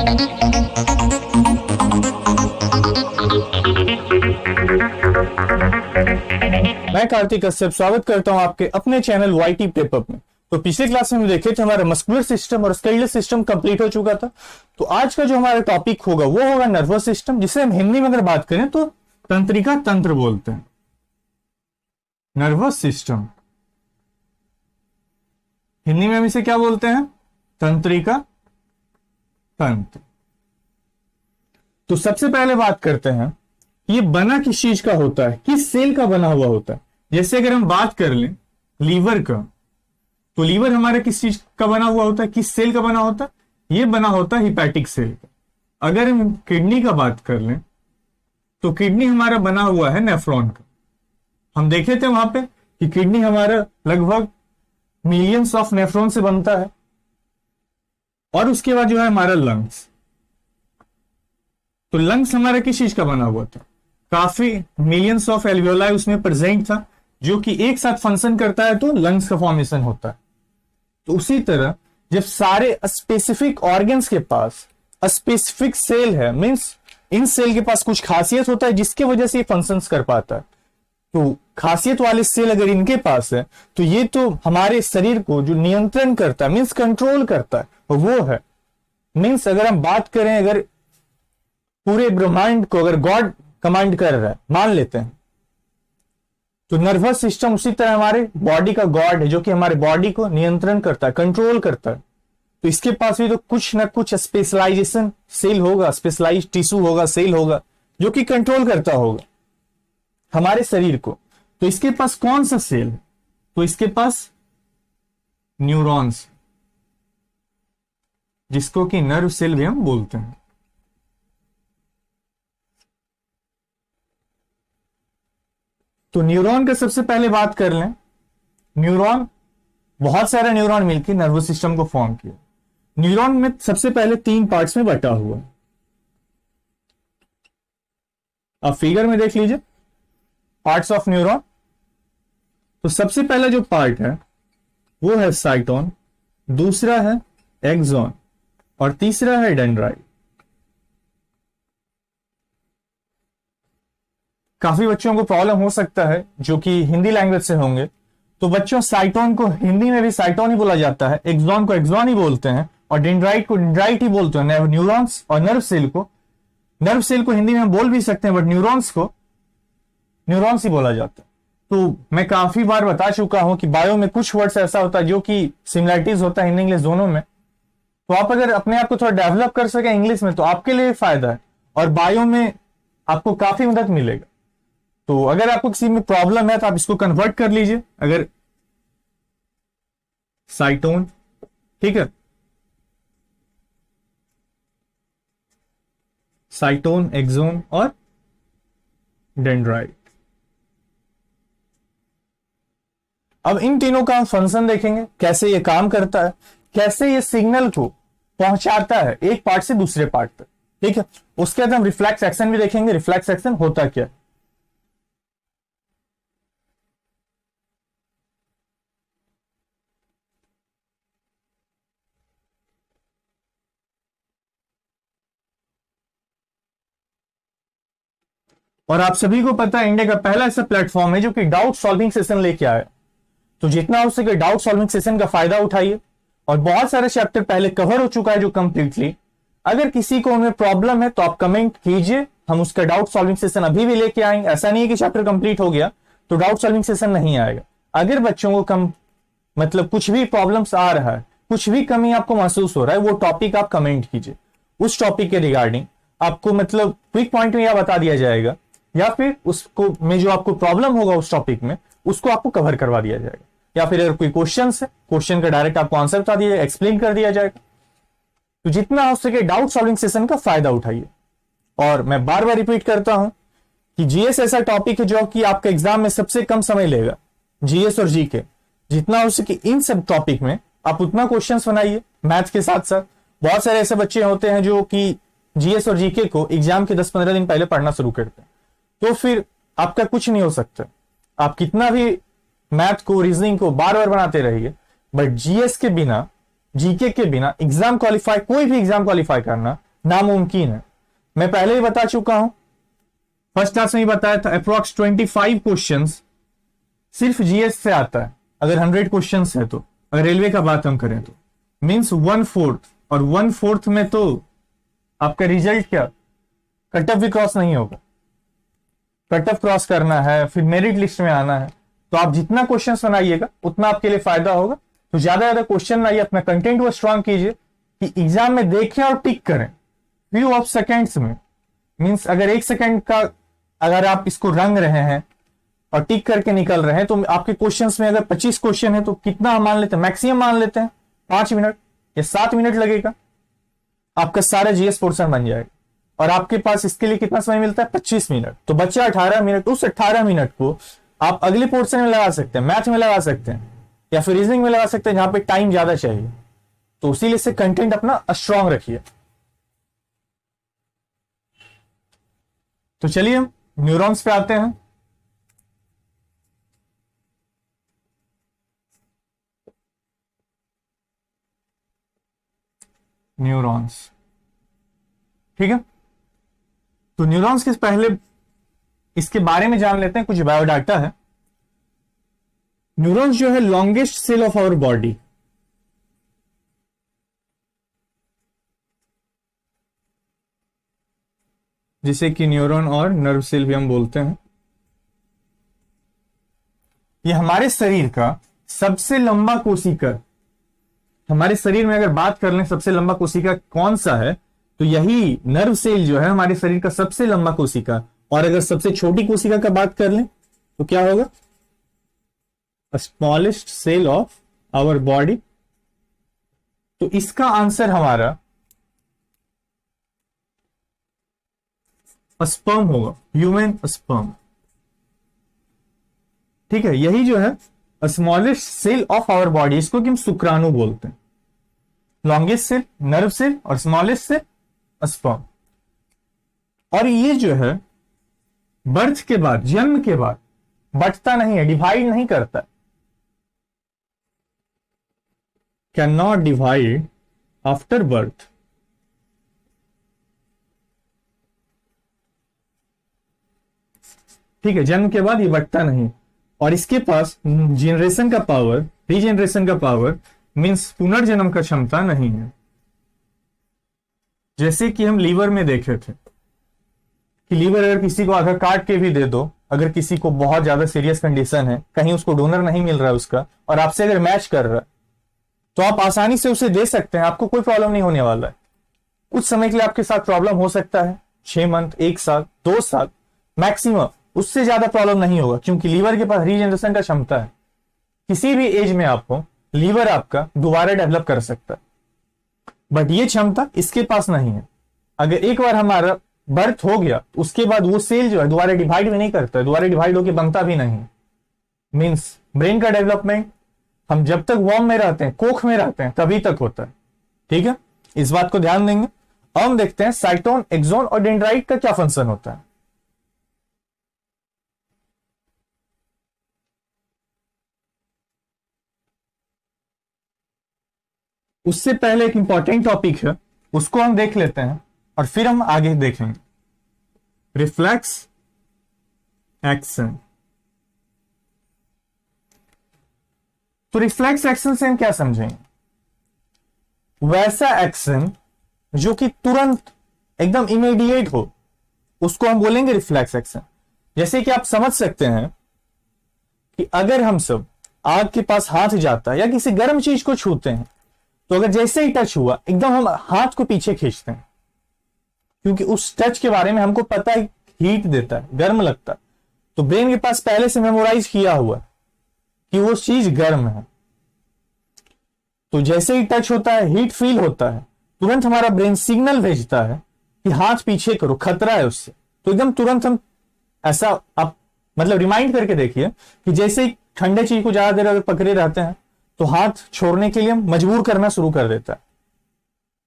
मैं कार्तिक कश्यप स्वागत करता हूं आपके अपने चैनल वाईटी पेपअप में। तो पिछले क्लास में हम देखे थे हमारा मस्कुलर सिस्टम और स्केलेटल सिस्टम कंप्लीट हो चुका था। तो आज का जो हमारा टॉपिक होगा वो होगा नर्वस सिस्टम, जिसे हम हिंदी में अगर बात करें तो तंत्रिका तंत्र बोलते हैं। नर्वस सिस्टम हिंदी में हम इसे क्या बोलते हैं? तंत्रिका तंत्र। तो सबसे पहले बात करते हैं ये बना किस चीज का होता है, किस सेल का बना हुआ होता है। जैसे अगर हम बात कर लें लीवर का, तो लीवर हमारा किस चीज का बना हुआ होता है, किस सेल का बना होता है? ये बना होता है हिपैटिक सेल का। अगर हम किडनी का बात कर लें तो किडनी हमारा बना हुआ है नेफ्रॉन का। हम देखे थे वहां पे कि किडनी हमारा लगभग मिलियंस ऑफ नेफ्रॉन से बनता है। और उसके बाद जो है हमारा लंग्स। तो लंग्स हमारा किस चीज का बना हुआ था? काफी मिलियंस ऑफ एल्वियोलाई उसमें प्रेजेंट था, जो कि एक साथ फंक्शन करता है तो लंग्स का फॉर्मेशन होता है। तो उसी तरह जब सारे स्पेसिफिक ऑर्गन्स के पास स्पेसिफिक सेल है, मींस इन सेल के पास कुछ खासियत होता है जिसके वजह से ये फंक्शंस कर पाता है। तो खासियत वाले सेल अगर इनके पास है तो ये तो हमारे शरीर को जो नियंत्रण करता है, मींस कंट्रोल करता है, वो है। मींस अगर हम बात करें, अगर पूरे ब्रह्मांड को अगर गॉड कमांड कर रहा है, मान लेते हैं, तो नर्वस सिस्टम उसी तरह हमारे बॉडी का गॉड है, जो कि हमारे बॉडी को नियंत्रण करता है, कंट्रोल करता है। तो इसके पास भी तो कुछ ना कुछ स्पेशलाइजेशन सेल होगा, स्पेशलाइज्ड टिश्यू होगा, सेल होगा, जो कि कंट्रोल करता होगा हमारे शरीर को। तो इसके पास कौन सा सेल है? तो इसके पास न्यूरॉन्स, जिसको कि नर्व सेल भी हम बोलते हैं। तो न्यूरॉन का सबसे पहले बात कर लें। न्यूरॉन, बहुत सारे न्यूरॉन मिलकर नर्वस सिस्टम को फॉर्म किया। न्यूरॉन में सबसे पहले 3 पार्ट्स में बटा हुआ। आप फिगर में देख लीजिए पार्ट्स ऑफ न्यूरॉन। तो सबसे पहला जो पार्ट है वो है साइटोन, दूसरा है एक्सॉन और तीसरा है डेंड्राइट। काफी बच्चों को प्रॉब्लम हो सकता है जो कि हिंदी लैंग्वेज से होंगे। तो बच्चों, साइटोन को हिंदी में भी साइटोन ही बोला जाता है, एक्सॉन को एक्सॉन ही बोलते हैं और डेंड्राइट को डेंड्राइट ही बोलते हैं। न्यूरॉन्स और नर्व सेल को हिंदी में हम बोल भी सकते हैं, बट न्यूरॉन्स को न्यूरॉन्स ही बोला जाता है। तो मैं काफी बार बता चुका हूं कि बायो में कुछ वर्ड्स ऐसा होता है जो कि सिमिलरिटीज होता है हिंदी इंग्लिश दोनों में। तो आप अगर अपने आप को थोड़ा डेवलप कर सके इंग्लिश में तो आपके लिए फायदा है, और बायो में आपको काफी मदद मिलेगा। तो अगर आपको किसी में प्रॉब्लम है तो आप इसको कन्वर्ट कर लीजिए। अगर साइटोन, ठीक है, साइटोन, एक्सोन और डेंड्राइट। अब इन तीनों का फंक्शन देखेंगे, कैसे ये काम करता है, कैसे ये सिग्नल को पहुंचाता है एक पार्ट से दूसरे पार्ट तक, ठीक है। उसके बाद हम रिफ्लेक्स एक्शन भी देखेंगे, रिफ्लेक्स एक्शन होता क्या है। और आप सभी को पता है इंडिया का पहला ऐसा प्लेटफॉर्म है जो कि डाउट सॉल्विंग सेशन लेके आया। तो जितना हो सके डाउट सॉल्विंग सेशन का फायदा उठाइए। और बहुत सारे चैप्टर पहले कवर हो चुका है जो कंप्लीटली, अगर किसी को उनमें प्रॉब्लम है तो आप कमेंट कीजिए, हम उसका डाउट सॉल्विंग सेशन अभी भी लेके आएंगे। ऐसा नहीं है कि चैप्टर कंप्लीट हो गया तो डाउट सॉल्विंग सेशन नहीं आएगा। अगर बच्चों को मतलब कुछ भी प्रॉब्लम्स आ रहा है, कुछ भी कमी आपको महसूस हो रहा है, वो टॉपिक आप कमेंट कीजिए। उस टॉपिक के रिगार्डिंग आपको मतलब क्विक पॉइंट में यह बता दिया जाएगा, या फिर उसको में जो आपको प्रॉब्लम होगा उस टॉपिक में उसको आपको कवर करवा दिया जाएगा। या फिर अगर कोई क्वेश्चन है, क्वेश्चन का डायरेक्ट आपको आंसर बता दिया, एक्सप्लेन कर दिया जाएगा। तो जितना हो सके डाउट सॉल्विंग सेशन का फायदा उठाइए। और मैं बार बार रिपीट करता हूं कि जीएस ऐसा टॉपिक है जो कि आपके एग्जाम में सबसे कम समय लेगा। जीएस और जीके, जितना हो सके इन सब टॉपिक में आप उतना क्वेश्चन बनाइए मैथ्स के साथ साथ। बहुत सारे ऐसे बच्चे होते हैं जो कि जीएस और जीके को एग्जाम के 10-15 दिन पहले पढ़ना शुरू करते हैं, तो फिर आपका कुछ नहीं हो सकता। आप कितना भी मैथ को, रीजनिंग को बार बार बनाते रहिए, बट जीएस के बिना, जीके के बिना एग्जाम क्वालिफाई, कोई भी एग्जाम क्वालिफाई करना नामुमकिन है। मैं पहले ही बता चुका हूं, फर्स्ट क्लास में ही बताया था, अप्रोक्स 25 क्वेश्चंस सिर्फ जीएस से आता है अगर 100 क्वेश्चंस है तो। अगर रेलवे का बात हम करें तो मींस 1/4, और 1/4 में तो आपका रिजल्ट क्या, कट ऑफ भी क्रॉस नहीं होगा। कट ऑफ क्रॉस करना है, फिर मेरिट लिस्ट में आना है, तो आप जितना क्वेश्चन बनाइएगा उतना आपके लिए फायदा होगा। तो ज्यादा क्वेश्चन बनाइए, अपना कंटेंट को स्ट्रांग कीजिए कि एग्जाम में देखें और टिक करें फ्यू ऑफ सेकेंड्स में। मींस अगर 1 सेकेंड का अगर आप इसको रंग रहे हैं और टिक करके निकल रहे हैं, तो आपके क्वेश्चंस में अगर 25 क्वेश्चन है तो कितना हम मान लेते हैं, मैक्सिमम मान लेते हैं 5 मिनट या 7 मिनट लगेगा, आपका सारा जीएस पोर्शन बन जाएगा। और आपके पास इसके लिए कितना समय मिलता है, 25 मिनट। तो बच्चा 18 मिनट, उस 18 मिनट को आप अगले पोर्शन में लगा सकते हैं, मैथ में लगा सकते हैं या फिर रीजनिंग में लगा सकते हैं जहां पे टाइम ज्यादा चाहिए। तो इसीलिए से कंटेंट अपना स्ट्रांग रखिए। तो चलिए हम न्यूरॉन्स पे आते हैं। न्यूरॉन्स, ठीक है। तो न्यूरॉन्स के पहले इसके बारे में जान लेते हैं, कुछ बायोडाटा है। न्यूरॉन्स जो है longest cell of our body, जिसे कि न्यूरॉन और नर्व सेल भी हम बोलते हैं। ये हमारे शरीर का सबसे लंबा कोशिका, हमारे शरीर में अगर बात कर लें सबसे लंबा कोशिका कौन सा है, तो यही नर्व सेल जो है हमारे शरीर का सबसे लंबा कोशिका। और अगर सबसे छोटी कोशिका का बात कर लें तो क्या होगा, smallest cell of our body. तो इसका आंसर हमारा स्पर्म होगा, ह्यूमन स्पर्म, ठीक है। यही जो है smallest cell of our body, इसको कि हम शुक्राणु बोलते हैं। लॉन्गेस्ट सेल नर्व सेल और स्मॉलेस्ट सेल स्पर्म। और ये जो है बर्थ के बाद, जन्म के बाद बंटता नहीं है, डिवाइड नहीं करता, can not divide after birth. ठीक है, जन्म के बाद ये बंटता नहीं। और इसके पास जनरेशन का पावर, रीजनरेशन का पावर, मींस पुनर्जन्म का क्षमता नहीं है। जैसे कि हम लीवर में देखे थे कि लीवर अगर किसी को आधा काट के भी दे दो, अगर किसी को बहुत ज्यादा सीरियस कंडीशन है, कहीं उसको डोनर नहीं मिल रहा है उसका, और आपसे अगर मैच कर रहा है, तो आप आसानी से उसे दे सकते हैं, आपको कोई प्रॉब्लम नहीं होने वाला है। कुछ समय के लिए आपके साथ प्रॉब्लम हो सकता है, 6 मंथ, 1 साल, 2 साल मैक्सिमम, उससे ज्यादा प्रॉब्लम नहीं होगा, क्योंकि लीवर के पास रीजनरेशन का क्षमता है। किसी भी एज में आपको लीवर आपका दोबारा डेवलप कर सकता है, बट ये क्षमता इसके पास नहीं है। अगर एक बार हमारा बर्थ हो गया, उसके बाद वो सेल जो है दोबारा डिवाइड भी नहीं करता है, दोबारा डिवाइड होकर बनता भी नहीं। मींस ब्रेन का डेवलपमेंट हम जब तक वॉर्म में रहते हैं, कोख में रहते हैं, तभी तक होता है। ठीक है, इस बात को ध्यान देंगे। अब हम देखते हैं साइटोन, एक्सोन और डेंड्राइट का क्या फंक्शन होता है। उससे पहले एक इंपॉर्टेंट टॉपिक है, उसको हम देख लेते हैं और फिर हम आगे देखेंगे। Reflex action. तो रिफ्लेक्स एक्शन से हम क्या समझेंगे, वैसा एक्शन जो कि तुरंत एकदम इमीडिएट हो, उसको हम बोलेंगे रिफ्लेक्स एक्शन। जैसे कि आप समझ सकते हैं कि अगर हम सब आग के पास हाथ जाता है या किसी गर्म चीज को छूते हैं, तो अगर जैसे ही टच हुआ एकदम हम हाथ को पीछे खींचते हैं, क्योंकि उस टच के बारे में हमको पता है हीट देता है, गर्म लगता है। तो ब्रेन के पास पहले से मेमोराइज किया हुआ कि वो चीज गर्म है। तो जैसे ही टच होता है, हीट फील होता है, तुरंत हमारा ब्रेन सिग्नल भेजता है कि हाथ पीछे करो, खतरा है उससे। तो एकदम तुरंत हम ऐसा, आप मतलब रिमाइंड करके देखिए कि जैसे ही ठंडे चीज को ज्यादा देर अगर पकड़े रहते हैं तो हाथ छोड़ने के लिए हम मजबूर करना शुरू कर देता है।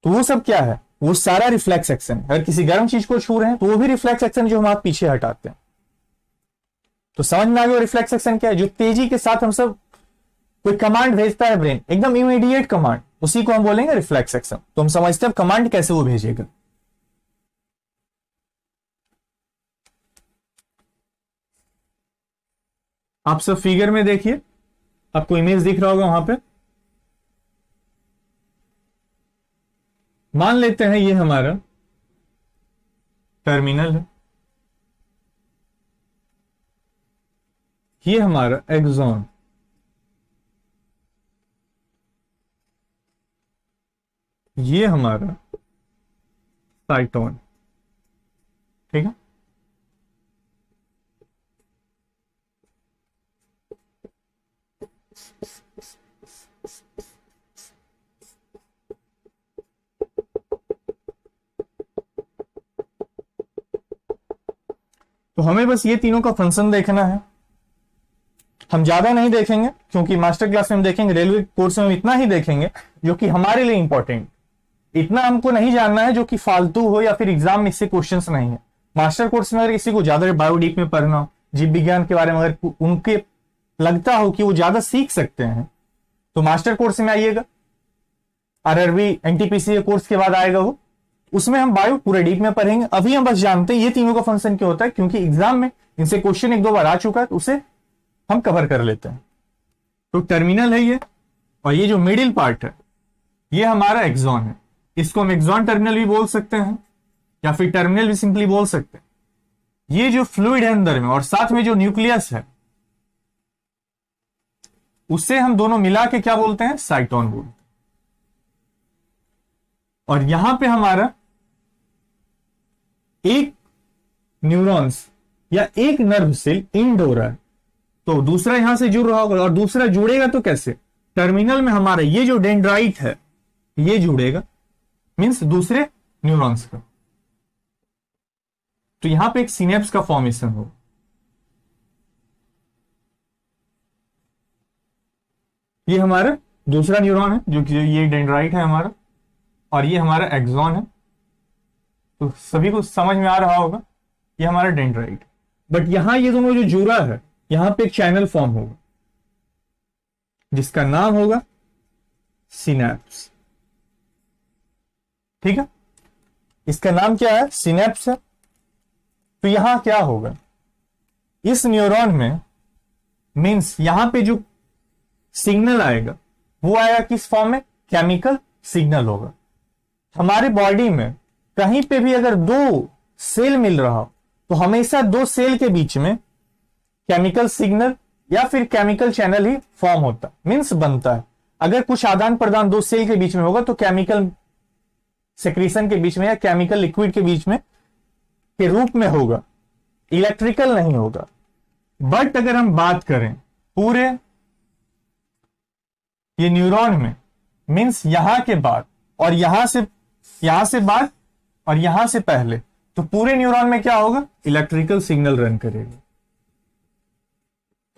तो वो सब क्या है, वो सारा रिफ्लेक्स एक्शन। अगर किसी गर्म चीज को छू रहे हैं तो वो भी रिफ्लेक्स एक्शन, जो हम हाथ पीछे हटाते हैं। तो समझ में आ गया रिफ्लेक्स एक्शन क्या है, जो तेजी के साथ हम सब कोई कमांड भेजता है ब्रेन, एकदम इमीडिएट कमांड, उसी को हम बोलेंगे रिफ्लेक्स एक्शन। तो हम समझते हैं कमांड कैसे वो भेजेगा। आप सब फिगर में देखिए, आपको इमेज दिख रहा होगा वहां पे। मान लेते हैं ये हमारा टर्मिनल है, ये हमारा एक्सॉन, ये हमारा साइटोन, ठीक है। तो हमें बस ये तीनों का फंक्शन देखना है, हम ज्यादा नहीं देखेंगे क्योंकि मास्टर क्लास में हम देखेंगे, रेलवे कोर्स में हम इतना ही देखेंगे जो कि हमारे लिए इंपॉर्टेंट। इतना हमको नहीं जानना है जो कि फालतू हो या फिर एग्जाम में इससे क्वेश्चंस नहीं है। मास्टर कोर्स में अगर किसी को ज्यादा बायो डीप में पढ़ना हो, जीव विज्ञान के बारे में अगर उनके लगता हो कि वो ज्यादा सीख सकते हैं तो मास्टर कोर्स में आइएगा। आरआरबी एनटीपीसी कोर्स के बाद आएगा वो, उसमें हम बायो पूरे डीप में पढ़ेंगे। अभी हम बस जानते हैं ये तीनों का फंक्शन क्यों होता है, क्योंकि एग्जाम में इनसे क्वेश्चन एक दो बार आ चुका है तो उसे हम कवर कर लेते हैं। तो टर्मिनल है ये, और ये जो मिडिल पार्ट है ये हमारा एक्सॉन है। इसको हम एक्सॉन टर्मिनल भी बोल सकते हैं या फिर टर्मिनल भी सिंपली बोल सकते हैं। ये जो फ्लूइड है अंदर में और साथ में जो न्यूक्लियस है उससे हम दोनों मिला के क्या बोलते हैं, साइटोन बोलते हैं। और यहां पे हमारा एक न्यूरॉन्स या एक नर्व सेल इंड हो रहा है, तो दूसरा यहां से जुड़ रहा होगा और दूसरा जुड़ेगा तो कैसे, टर्मिनल में हमारा ये जो डेंड्राइट है ये जुड़ेगा, मींस दूसरे न्यूरॉन्स का। तो यहां पे एक सिनेप्स का फॉर्मेशन होगा। ये हमारा दूसरा न्यूरॉन है जो कि ये डेंड्राइट है हमारा, और ये हमारा एक्सॉन है। तो सभी को समझ में आ रहा होगा ये हमारा डेंड्राइट। बट यहां ये दोनों जो जुड़ा है यहां पे एक चैनल फॉर्म होगा जिसका नाम होगा सिनेप्स, ठीक है। इसका नाम क्या है, सिनेप्स है। तो यहां क्या होगा, इस न्यूरॉन में मींस यहां पे जो सिग्नल आएगा वो आएगा किस फॉर्म में, केमिकल सिग्नल होगा। हमारे बॉडी में कहीं पे भी अगर दो सेल मिल रहा हो तो हमेशा दो सेल के बीच में केमिकल सिग्नल या फिर केमिकल चैनल ही फॉर्म होता, मींस बनता है। अगर कुछ आदान प्रदान दो सेल के बीच में होगा तो केमिकल सेक्रीशन के बीच में या केमिकल लिक्विड के बीच में के रूप में होगा, इलेक्ट्रिकल नहीं होगा। बट अगर हम बात करें पूरे ये न्यूरॉन में, मींस यहां के बाद और यहां से बाद और यहां से पहले, तो पूरे न्यूरॉन में क्या होगा, इलेक्ट्रिकल सिग्नल रन करेगा।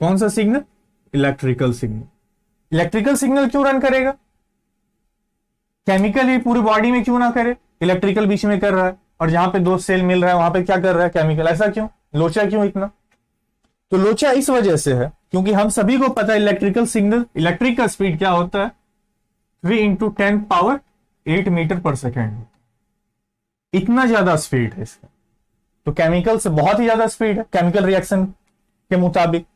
कौन सा signal, electrical signal. Electrical signal क्यों रन करेगा, केमिकल ही पूरी बॉडी में क्यों ना करे, इलेक्ट्रिकल बीच में कर रहा है, और जहां पे दो सेल मिल रहा है वहां पे क्या कर रहा है, केमिकल। ऐसा क्यों, लोचा क्यों इतना, तो लोचा इस वजह से है क्योंकि हम सभी को पता है इलेक्ट्रिकल सिग्नल, इलेक्ट्रिक का स्पीड क्या होता है 3 × 10⁸ मीटर पर सेकेंड, इतना ज्यादा स्पीड है इसका। तो केमिकल से बहुत ही ज्यादा स्पीड है केमिकल रिएक्शन के मुताबिक,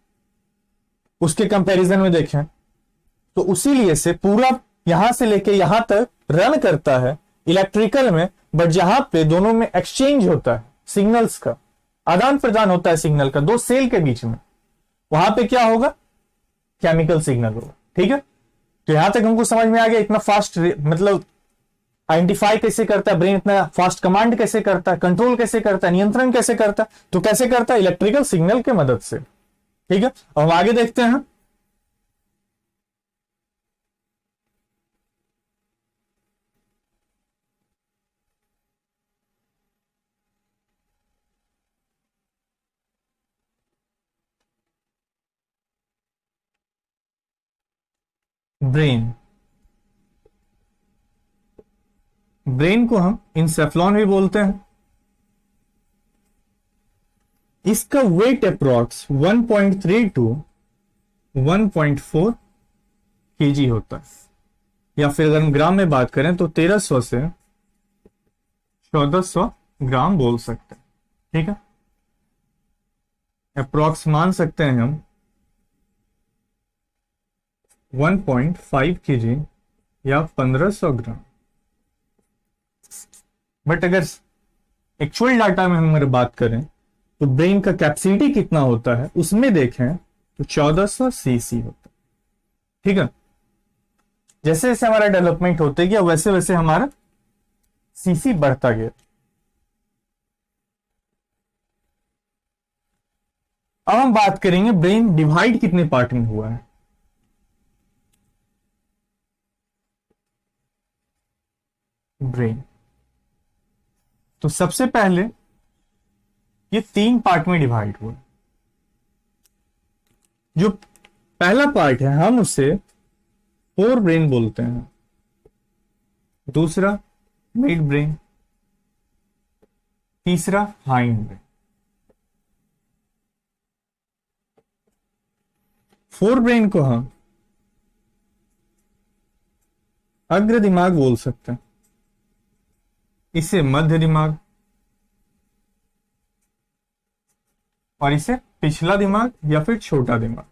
उसके कंपैरिजन में देखें तो उसीलिए से पूरा यहां से लेके यहां तक रन करता है इलेक्ट्रिकल में। बट जहां पे दोनों में एक्सचेंज होता है, सिग्नल्स का आदान प्रदान होता है सिग्नल का दो सेल के बीच में, वहां पे क्या होगा, केमिकल सिग्नल होगा, ठीक है। तो यहां तक हमको समझ में आ गया इतना फास्ट, मतलब आइडेंटिफाई कैसे करता है ब्रेन, इतना फास्ट कमांड कैसे करता है, कंट्रोल कैसे करता है, नियंत्रण कैसे करता है। तो कैसे करता है, इलेक्ट्रिकल सिग्नल के मदद से, ठीक है। अब हम आगे देखते हैं। ब्रेन को हम इंसेफ्लॉन भी बोलते हैं। इसका वेट अप्रॉक्स 1.3 to 1.4 kg होता है, या फिर अगर हम ग्राम में बात करें तो 1300 से 1400 ग्राम बोल सकते हैं, ठीक है। अप्रॉक्स मान सकते हैं हम 1.5 kg या 1500 ग्राम। बट अगर एक्चुअल डाटा में हम अगर बात करें तो ब्रेन का कैपेसिटी कितना होता है उसमें देखें तो 1400 सीसी होता है। ठीक है, जैसे जैसे हमारा डेवलपमेंट होते गया वैसे वैसे हमारा सीसी बढ़ता गया। अब हम बात करेंगे ब्रेन डिवाइड कितने पार्ट में हुआ है। ब्रेन तो सबसे पहले ये 3 पार्ट में डिवाइड हुआ। जो पहला पार्ट है हम उसे फोर ब्रेन बोलते हैं, दूसरा मिड ब्रेन, तीसरा हाइंड ब्रेन। फोर ब्रेन को हम अग्र दिमाग बोल सकते हैं, इसे मध्य दिमाग और इसे पिछला दिमाग या फिर छोटा दिमाग।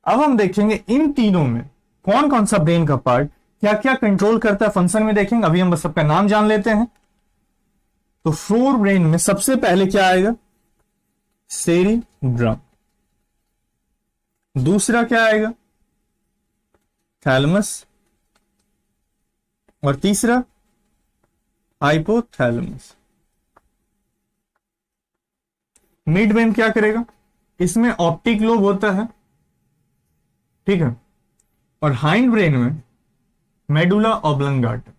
अब हम देखेंगे इन तीनों में कौन कौन सा ब्रेन का पार्ट क्या क्या कंट्रोल करता है फंक्शन में देखेंगे। अभी हम बस सबका नाम जान लेते हैं। तो फोर ब्रेन में सबसे पहले क्या आएगा, सेरिब्रम। दूसरा क्या आएगा, थैलेमस। और तीसरा हाइपोथैलेमस। मिड ब्रेन क्या करेगा, इसमें ऑप्टिक लोब होता है, ठीक है। और हाइंड ब्रेन में मेडुला ऑब्लंगाटा,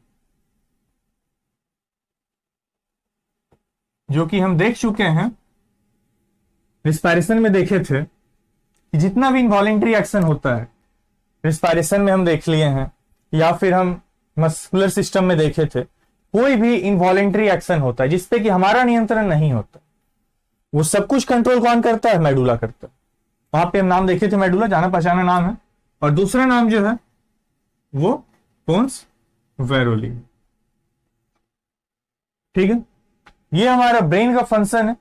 जो कि हम देख चुके हैं रिस्पायरेशन में देखे थे कि जितना भी इनवॉलेंट्री एक्शन होता है रिस्पायरेशन में हम देख लिए हैं या फिर हम मस्कुलर सिस्टम में देखे थे, कोई भी इनवॉलेंट्री एक्शन होता है जिसपे कि हमारा नियंत्रण नहीं होता, वो सब कुछ कंट्रोल कौन करता है, मेडुला करता है। वहां पे हम नाम देखे थे, मेडुला जाना पहचाना नाम है। और दूसरा नाम जो है वो पोन्स वेरोली, ठीक है। ये हमारा ब्रेन का फंक्शन है।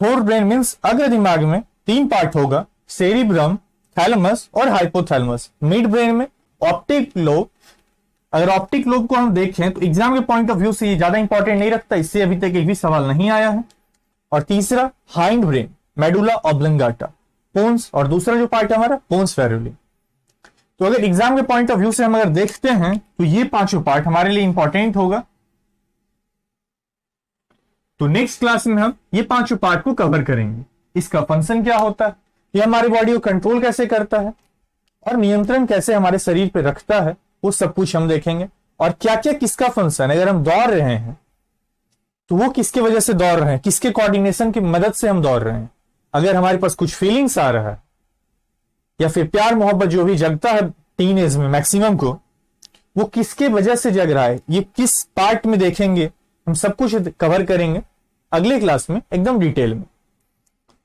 फोर ब्रेन मींस अग्र दिमाग में 3 पार्ट होगा, सेरिब्रम, थैलेमस और हाइपोथैलेमस। मिड ब्रेन में ऑप्टिक लोब। अगर ऑप्टिक लोब को हम देखें तो एग्जाम के पॉइंट ऑफ व्यू से ये ज्यादा इंपॉर्टेंट नहीं रखता, इससे अभी तक एक भी सवाल नहीं आया है। और तीसरा hind brain, medulla oblongata, pons. और दूसरा जो पार्ट है हमारा पोन्स वेरोली। तो अगर एग्जाम के पॉइंट ऑफ व्यू से हम अगर देखते हैं तो ये 5 पार्ट हमारे लिए इंपॉर्टेंट होगा। तो नेक्स्ट क्लास में हम ये 5 पार्ट को कवर करेंगे। इसका फंक्शन क्या होता है, ये हमारी बॉडी को कंट्रोल कैसे करता है और नियंत्रण कैसे हमारे शरीर पे रखता है, वो सब कुछ हम देखेंगे। और क्या क्या किसका फंक्शन है, अगर हम दौड़ रहे हैं तो वो किसके वजह से दौड़ रहे हैं, किसके कोऑर्डिनेशन की मदद से हम दौड़ रहे हैं। अगर हमारे पास कुछ फीलिंग्स आ रहा है या फिर प्यार मोहब्बत जो भी जगता है टीन एज में मैक्सिमम को, वो किसके वजह से जग रहा है, ये किस पार्ट में देखेंगे, हम सब कुछ कवर करेंगे अगले क्लास में एकदम डिटेल में।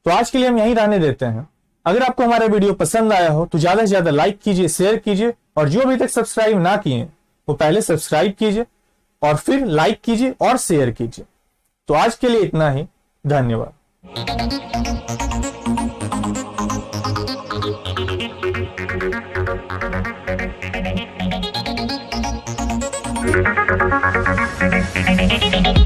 तो आज के लिए हम यहीं रहने देते हैं। अगर आपको हमारा वीडियो पसंद आया हो तो ज्यादा से ज्यादा लाइक कीजिए, शेयर कीजिए, और जो अभी तक सब्सक्राइब ना किए वो पहले सब्सक्राइब कीजिए और फिर लाइक कीजिए और शेयर कीजिए। तो आज के लिए इतना ही, धन्यवाद। Thank you.